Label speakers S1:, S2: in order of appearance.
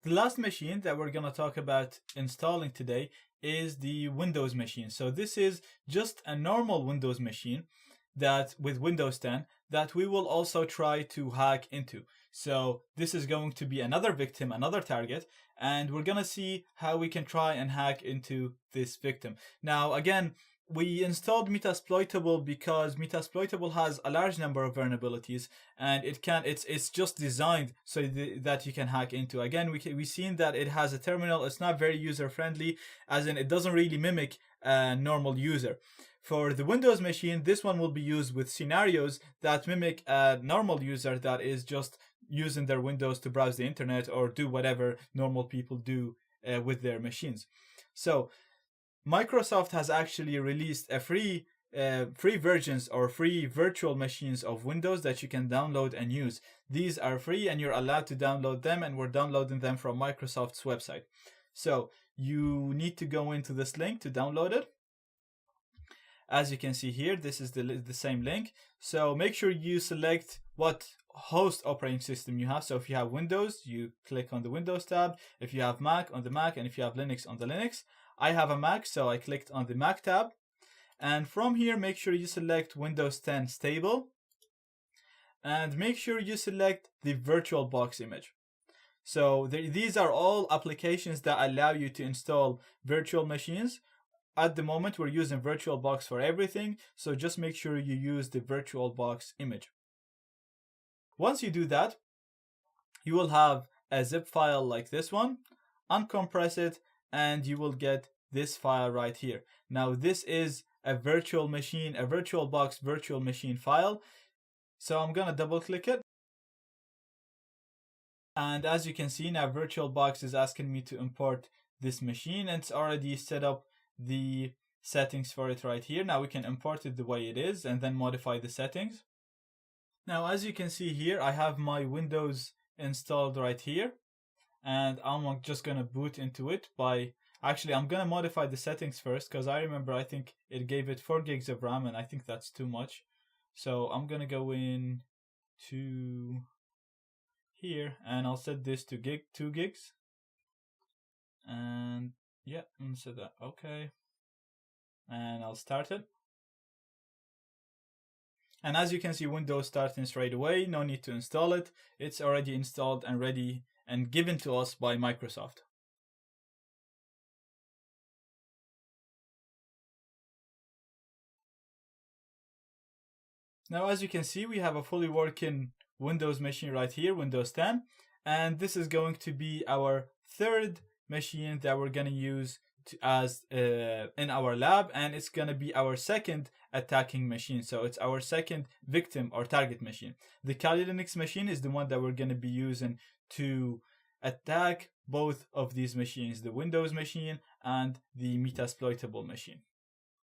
S1: The last machine that we're going to talk about installing today is the Windows machine. So this is just a normal Windows machine that with Windows 10 that we will also try to hack into. So this is going to be another victim, another target, and we're going to see how we can try and hack into this victim. Now, again, we installed Metasploitable because Metasploitable has a large number of vulnerabilities, and it's just designed so that you can hack into. Again, we've seen that it has a terminal. It's not very user friendly, as in it doesn't really mimic a normal user. For the Windows machine, this one will be used with scenarios that mimic a normal user that is just using their Windows to browse the internet or do whatever normal people do with their machines. So Microsoft has actually released a free versions or free virtual machines of Windows that you can download and use. These are free and you're allowed to download them, and we're downloading them from Microsoft's website. So you need to go into this link to download it. As you can see here, this is the same link. So make sure you select what host operating system you have. So if you have Windows, you click on the Windows tab. If you have Mac, on the Mac, and if you have Linux, on the Linux. I have a Mac, so I clicked on the Mac tab. And from here, make sure you select Windows 10 Stable. And make sure you select the VirtualBox image. So these are all applications that allow you to install virtual machines. At the moment, we're using VirtualBox for everything, so just make sure you use the VirtualBox image. Once you do that, you will have a zip file like this one. Uncompress it, and you will get this file right here. Now, this is a virtual machine, a VirtualBox virtual machine file. So I'm gonna double click it. And as you can see now, VirtualBox is asking me to import this machine, and it's already set up the settings for it right here. Now we can import it the way it is and then modify the settings. Now, as you can see here, I have my Windows installed right here, and I'm just gonna boot into it by, actually I'm gonna modify the settings first, because I remember I think it gave it 4 gigs of RAM, and I think that's too much. So I'm gonna go in to here, and I'll set this to 2 gigs. And yeah, and set that okay. And I'll start it. And as you can see, Windows starting straight away. No need to install it. It's already installed and ready and given to us by Microsoft. Now, as you can see, we have a fully working Windows machine right here, Windows 10. And this is going to be our third machine that we're going to use in our lab, and it's going to be our second attacking machine. So it's our second victim or target machine. The Kali Linux machine is the one that we're going to be using to attack both of these machines, the Windows machine and the Metasploitable machine.